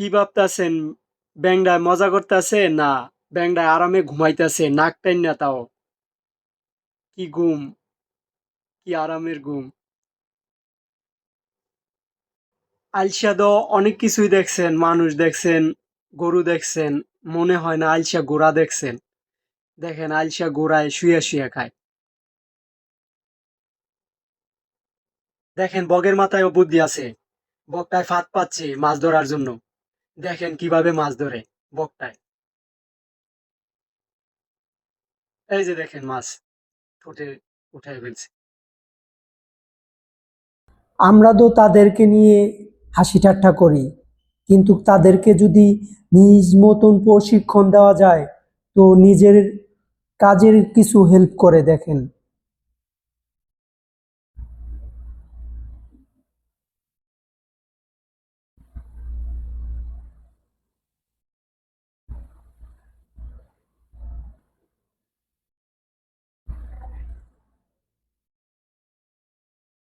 কি ভাবতাছেন? ব্যাংডায় মজা করতাছে না ব্যাংডায় আরামে ঘুমাইতাছে নাক টাইন্না তাও? কি ঘুম, কি আরামের ঘুম। আইলসা তো অনেক কিছুই দেখছেন, মানুষ দেখছেন, গরু দেখছেন। মনে হয় না আইলসা ঘোড়া দেখছেন। দেখেন আইলসা ঘোড়ায় শুইয়া শুইয়া খায়। দেখেন বগের মাথায়ও বুদ্ধি আছে। বগটায় ফাঁদ পাচ্ছে মাছ ধরার জন্য। দেখেন কিভাবে মাছ ধরে বগটায়। এই যে দেখেন মাছ ঠোঁটে উঠায় ফেলছে। আমরা তো তাদেরকে নিয়ে হাসি ঠাট্টা করি, কিন্তু তাদেরকে যদি নিজ মতন প্রশিক্ষণ দেওয়া যায় তো নিজের কাজের কিছু হেল্প করে দেখেন।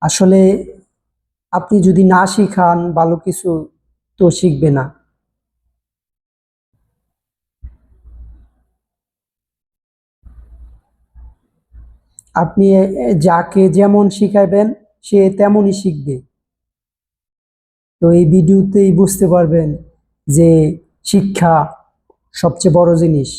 আসলে আপনি যদি না শিখান ভালো কিছু তো শিখবে না। আপনি যাকে যেমন শিখাইবেন সে তেমনই শিখবে। তো এই ভিডিওতেই বুঝতে পারবেন যে শিক্ষা সবচেয়ে বড় জিনিস।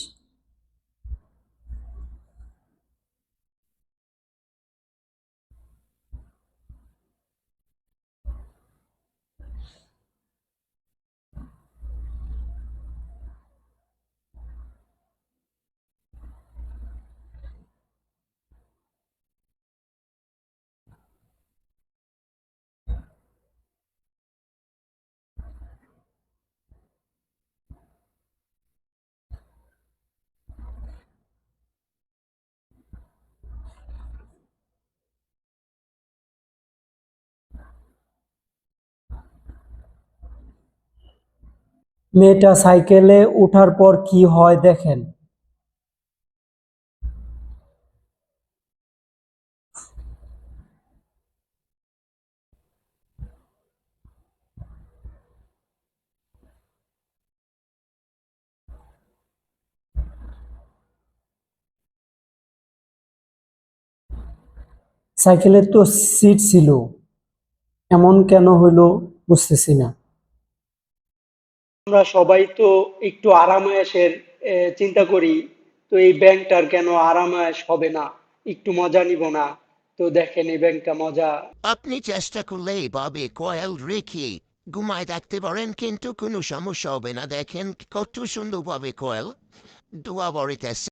মেয়েটা সাইকেলে ওঠার পর কি হয় দেখেন। সাইকেলের তো সিট ছিল, এমন কেন হইলো বুঝতেছি না। আমরা সবাই তো একটু আরাম-আয়েশের চিন্তা করি। তো এই ব্যাংকটার কেন আরাম-আয়েশ হবে না? একটু মজা নিব না? তো দেখেন এই ব্যাংকটা মজা। আপনি চেষ্টা করলে এভাবে কয়েল রেখে ঘুমায় থাকতে পারেন, কিন্তু কোনো সমস্যা হবে না। দেখেন কত সুন্দরভাবে কয়েল ধোয়া পড়িতেছে।